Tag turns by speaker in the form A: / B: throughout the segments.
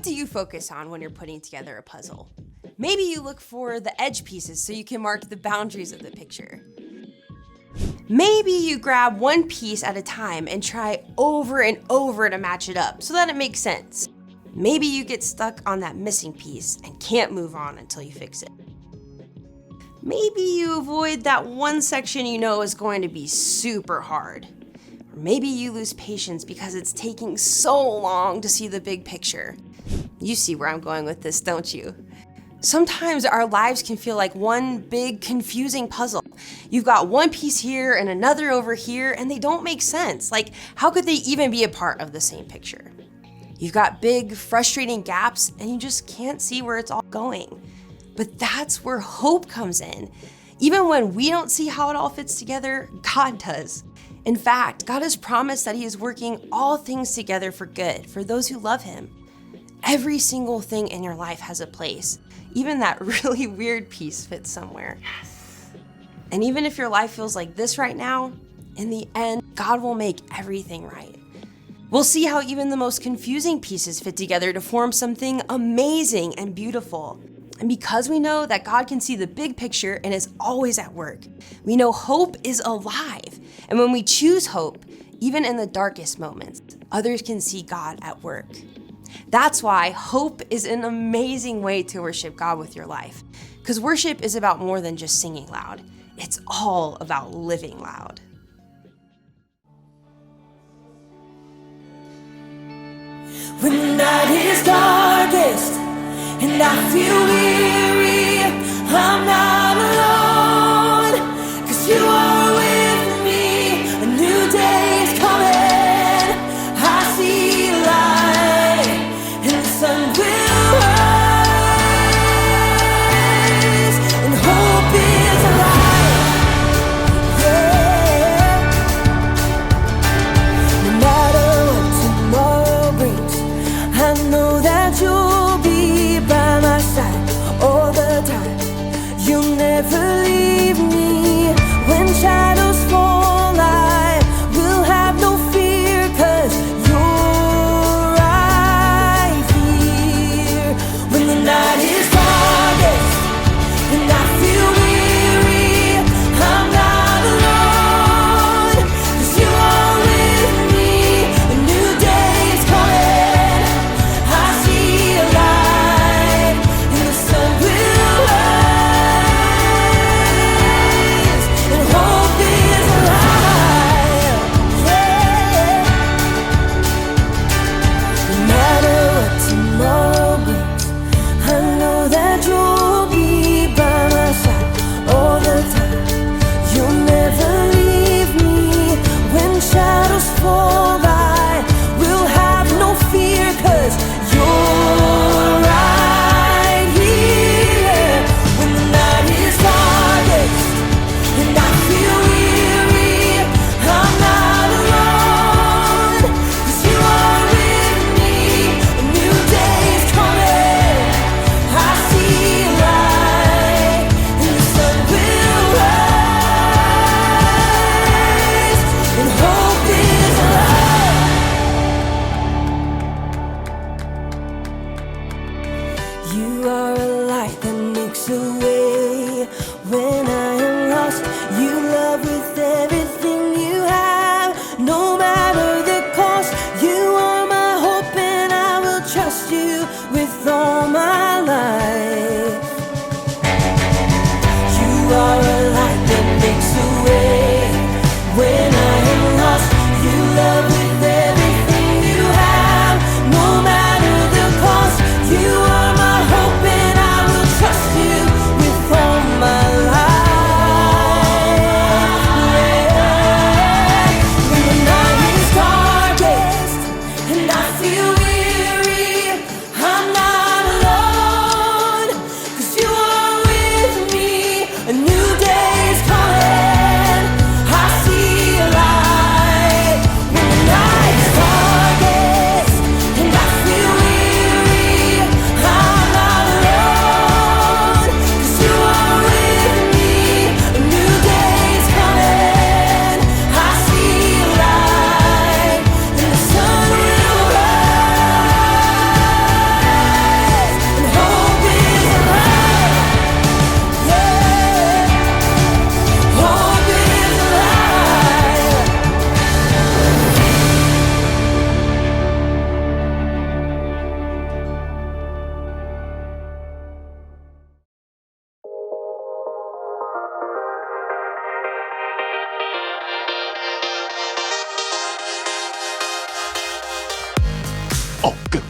A: What do you focus on when you're putting together a puzzle? Maybe you look for the edge pieces so you can mark the boundaries of the picture. Maybe you grab one piece at a time and try over and over to match it up so that it makes sense. Maybe you get stuck on that missing piece and can't move on until you fix it. Maybe you avoid that one section you know is going to be super hard. Or maybe you lose patience because it's taking so long to see the big picture. You see where I'm going with this, don't you? Sometimes our lives can feel like one big confusing puzzle. You've got one piece here and another over here, and they don't make sense. Like, how could they even be a part of the same picture? You've got big, frustrating gaps, and you just can't see where it's all going. But that's where hope comes in. Even when we don't see how it all fits together, God does. In fact, God has promised that He is working all things together for good for those who love Him. Every single thing in your life has a place. Even that really weird piece fits somewhere. Yes. And even if your life feels like this right now, in the end, God will make everything right. We'll see how even the most confusing pieces fit together to form something amazing and beautiful. And because we know that God can see the big picture and is always at work, we know hope is alive. And when we choose hope, even in the darkest moments, others can see God at work. That's why hope is an amazing way to worship God with your life. Because worship is about more than just singing loud. It's all about living loud.
B: When the night is darkest and I feel weary, I'm not alone, 'cause you are with me. A new day's coming, I see light, and the sun will rise, and hope is alive, yeah. No matter what tomorrow brings, I know that you'll be by my side all the time. You'll never leave me. When shadows fall, I will have no fear, 'cause you're right here. When the night is darkest and I feel weary, I'm not alone, 'cause you are with me. A new day's coming, I see a light, and the sun will rise, and hope is alive, yeah. No matter what tomorrow brings, I know that you'll be by my side all the time. You'll never leave me. When shadows fall, I will have no fear, 'cause you're right here. When the night is darkest and I feel weary, I'm not alone, 'cause you are with me. A new day's coming, I see light, and the sun will rise, and hope is alive. You are a light that makes a way when I am lost. You love with everything you have, no matter the cost. You are my hope, and I will trust you with all my life. You are a light that makes a way when I am lost. You love with everything you have, no matter the cost. You are my hope, and I will trust you with all my life, yeah. When the night is darkest and I feel weary, I'm not alone, 'cause you are with me. A new day's coming, I see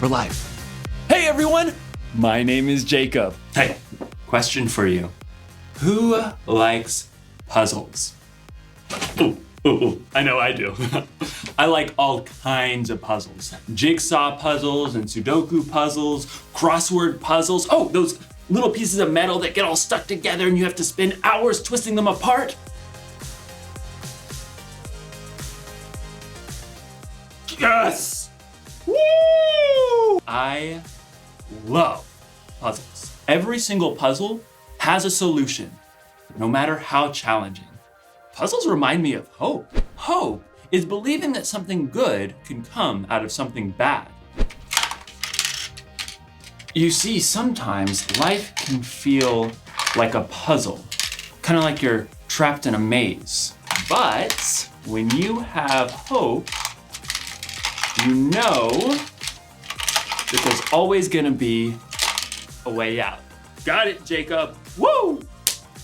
C: We're live. Hey everyone, my name is Jacob.
D: Hey, question for you. Who likes puzzles? Ooh, I know I do. I like all kinds of puzzles. Jigsaw puzzles and Sudoku puzzles, crossword puzzles. Oh, those little pieces of metal that get all stuck together and you have to spend hours twisting them apart. Yes! Woo! I love puzzles. Every single puzzle has a solution, no matter how challenging. Puzzles remind me of hope. Hope is believing that something good can come out of something bad. You see, sometimes life can feel like a puzzle, kind of like you're trapped in a maze. But when you have hope, you know that there's always gonna be a way out. Got it, Jacob. Woo!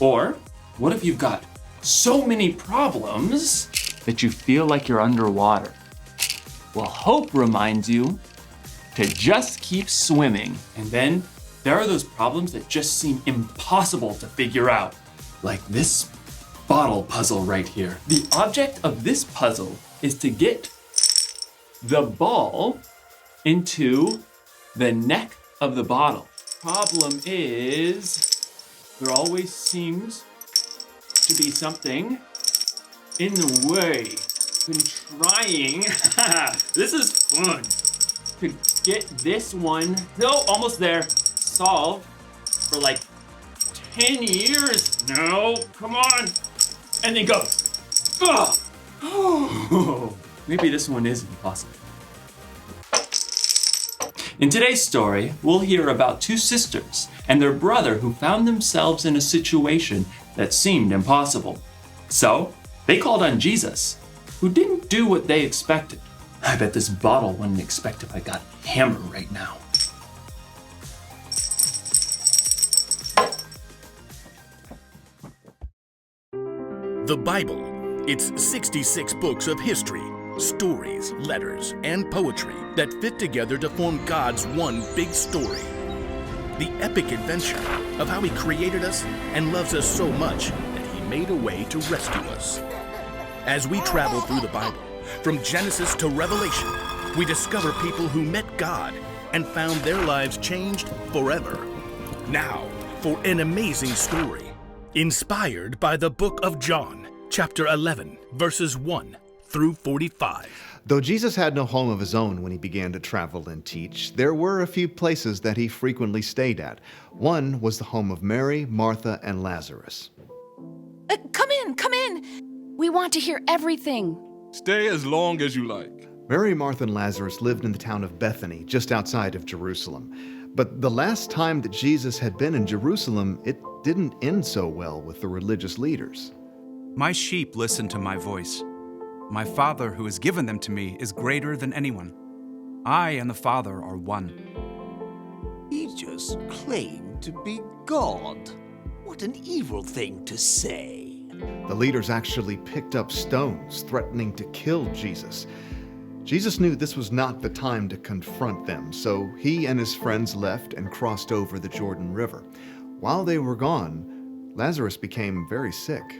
D: Or what if you've got so many problems that you feel like you're underwater? Well, hope reminds you to just keep swimming. And then there are those problems that just seem impossible to figure out, like this bottle puzzle right here. The object of this puzzle is to get the ball into the neck of the bottle. Problem is, there always seems to be something in the way. Been trying, this is fun, to get this one, no, almost there, solved for like 10 years. No, come on. And then go, oh, maybe this one is impossible. In today's story, we'll hear about two sisters and their brother who found themselves in a situation that seemed impossible. So, they called on Jesus, who didn't do what they expected. I bet this bottle wouldn't expect if I got hammered right now.
E: The Bible. It's 66 books of history, stories, letters, and poetry that fit together to form God's one big story. The epic adventure of how He created us and loves us so much that He made a way to rescue us. As we travel through the Bible, from Genesis to Revelation, we discover people who met God and found their lives changed forever. Now, for an amazing story, inspired by the book of John, chapter 11, verses 1 through 45.
F: Though Jesus had no home of his own when he began to travel and teach, there were a few places that he frequently stayed at. One was the home of Mary, Martha, and Lazarus.
G: Come in. We want to hear everything.
H: Stay as long as you like.
F: Mary, Martha, and Lazarus lived in the town of Bethany, just outside of Jerusalem. But the last time that Jesus had been in Jerusalem, it didn't end so well with the religious leaders.
I: My sheep listen to my voice. My Father who has given them to me is greater than anyone. I and the Father are one.
J: He just claimed to be God. What an evil thing to say.
F: The leaders actually picked up stones, threatening to kill Jesus. Jesus knew this was not the time to confront them, so he and his friends left and crossed over the Jordan River. While they were gone, Lazarus became very sick.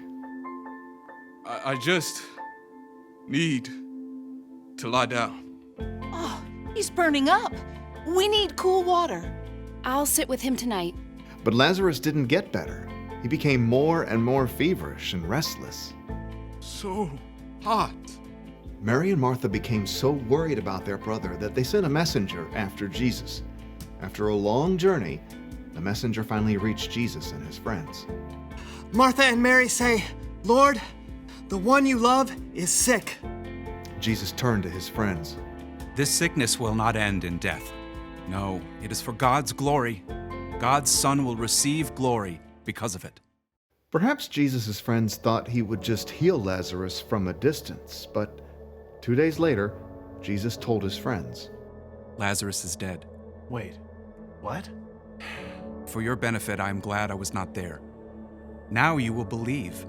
H: I just need to lie down.
G: Oh, he's burning up. We need cool water. I'll sit with him tonight.
F: But Lazarus didn't get better. He became more and more feverish and restless.
H: So hot.
F: Mary and Martha became so worried about their brother that they sent a messenger after Jesus. After a long journey, the messenger finally reached Jesus and his friends.
K: Martha and Mary say, "Lord, the one you love is sick."
F: Jesus turned to his friends.
I: This sickness will not end in death. No, it is for God's glory. God's Son will receive glory because of it.
F: Perhaps Jesus' friends thought he would just heal Lazarus from a distance, but 2 days later, Jesus told his friends,
I: Lazarus is dead.
K: Wait, what?
I: For your benefit, I am glad I was not there. Now you will believe.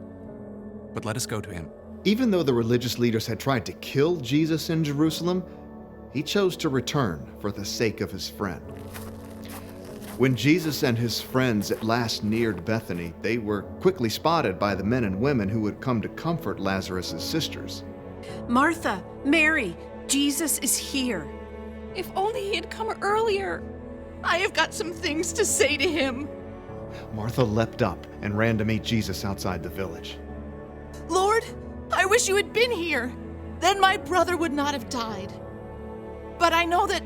I: But let us go to him.
F: Even though the religious leaders had tried to kill Jesus in Jerusalem, he chose to return for the sake of his friend. When Jesus and his friends at last neared Bethany, they were quickly spotted by the men and women who had come to comfort Lazarus' sisters.
G: Martha, Mary, Jesus is here.
L: If only he had come earlier.
G: I have got some things to say to him.
F: Martha leapt up and ran to meet Jesus outside the village.
G: Lord, I wish you had been here. Then my brother would not have died. But I know that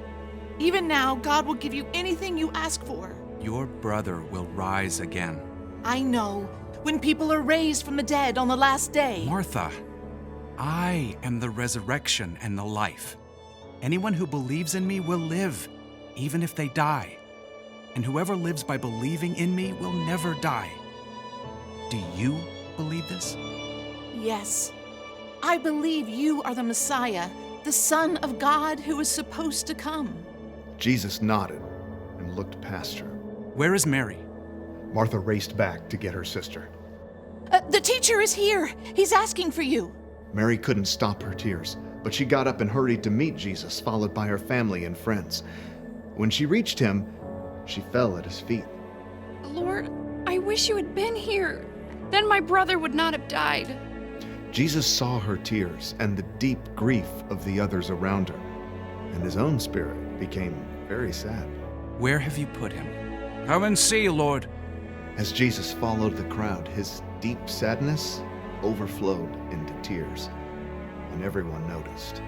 G: even now, God will give you anything you ask for.
I: Your brother will rise again.
G: I know. When people are raised from the dead on the last day.
I: Martha, I am the resurrection and the life. Anyone who believes in me will live, even if they die. And whoever lives by believing in me will never die. Do you believe this?
G: Yes. I believe you are the Messiah, the Son of God who is supposed to come.
F: Jesus nodded and looked past her.
I: Where is Mary?
F: Martha raced back to get her sister.
G: The teacher is here. He's asking for you.
F: Mary couldn't stop her tears, but she got up and hurried to meet Jesus, followed by her family and friends. When she reached him, she fell at his feet.
L: Lord, I wish you had been here. Then my brother would not have died.
F: Jesus saw her tears and the deep grief of the others around her, and his own spirit became very sad.
I: Where have you put him? Come and see, Lord.
F: As Jesus followed the crowd, his deep sadness overflowed into tears, and everyone noticed.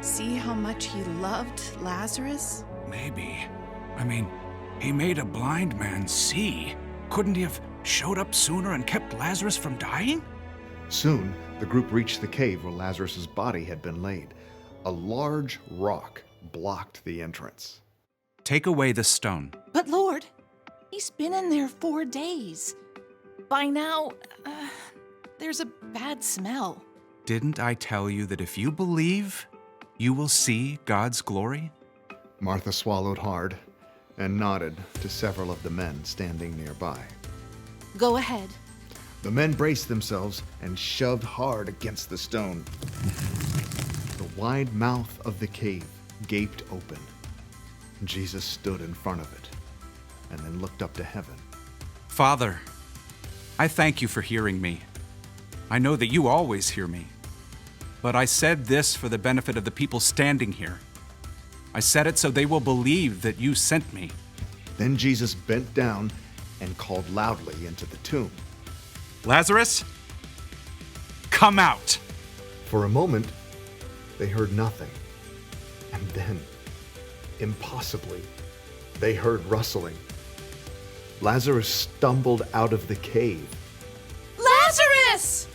G: See how much he loved Lazarus?
I: Maybe. I mean, he made a blind man see. Couldn't he have showed up sooner and kept Lazarus from dying?
F: Soon, the group reached the cave where Lazarus' body had been laid. A large rock blocked the entrance.
I: Take away the stone.
G: But Lord, he's been in there 4 days. By now, there's a bad smell.
I: Didn't I tell you that if you believe, you will see God's glory?
F: Martha swallowed hard and nodded to several of the men standing nearby.
G: Go ahead.
F: The men braced themselves and shoved hard against the stone. The wide mouth of the cave gaped open. Jesus stood in front of it and then looked up to heaven.
I: Father, I thank you for hearing me. I know that you always hear me. But I said this for the benefit of the people standing here. I said it so they will believe that you sent me.
F: Then Jesus bent down and called loudly into the tomb.
I: Lazarus, come out.
F: For a moment, they heard nothing. And then, impossibly, they heard rustling. Lazarus stumbled out of the cave.
G: Lazarus!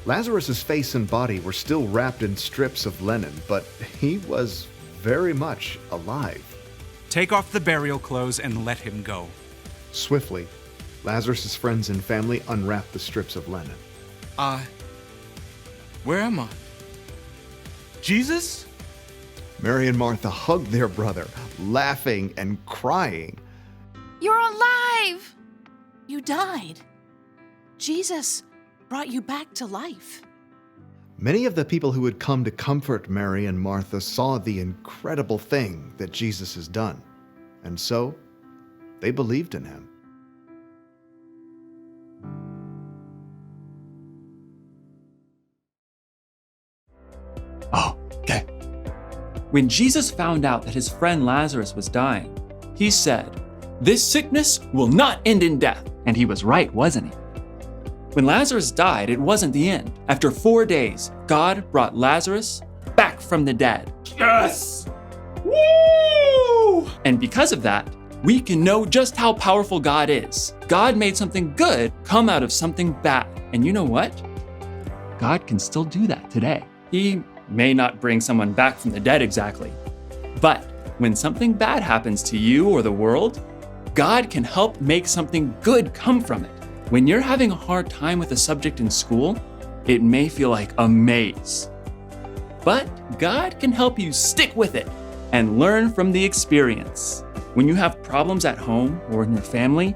F: Lazarus' face and body were still wrapped in strips of linen, but he was very much alive.
I: Take off the burial clothes and let him go.
F: Swiftly, Lazarus' friends and family unwrapped the strips of linen.
H: Where am I? Jesus?
F: Mary and Martha hugged their brother, laughing and crying.
L: You're alive!
G: You died. Jesus brought you back to life.
F: Many of the people who had come to comfort Mary and Martha saw the incredible thing that Jesus has done, and so they believed in him.
D: Oh, okay. When Jesus found out that his friend Lazarus was dying, he said, "This sickness will not end in death." And he was right, wasn't he? When Lazarus died, it wasn't the end. After 4 days, God brought Lazarus back from the dead. Yes! Woo! And because of that, we can know just how powerful God is. God made something good come out of something bad. And you know what? God can still do that today. He may not bring someone back from the dead exactly, but when something bad happens to you or the world, God can help make something good come from it. When you're having a hard time with a subject in school, it may feel like a maze. But God can help you stick with it and learn from the experience. When you have problems at home or in your family,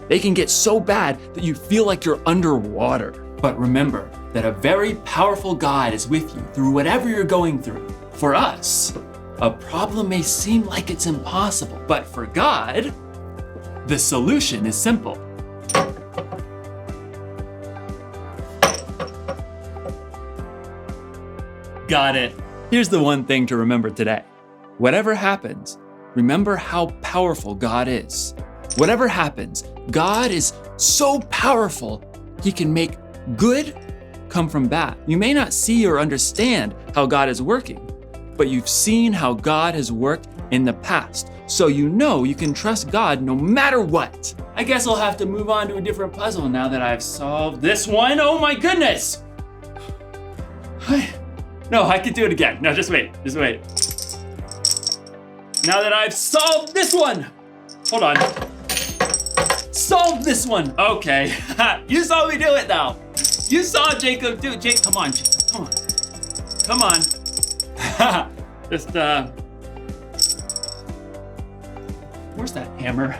D: they can get so bad that you feel like you're underwater. But remember that a very powerful God is with you through whatever you're going through. For us, a problem may seem like it's impossible, but for God, the solution is simple. Got it. Here's the one thing to remember today. Whatever happens, remember how powerful God is. Whatever happens, God is so powerful, He can make good come from bad. You may not see or understand how God is working, but you've seen how God has worked in the past. So you know you can trust God no matter what. I guess I'll have to move on to a different puzzle now that I've solved this one. Oh my goodness! No, I can do it again. No, just wait. Now that I've solved this one. Hold on. Solved this one. Okay. You saw me do it now. You saw Jacob do it. Jake, come on, Jacob. Come on. Just, where's that hammer?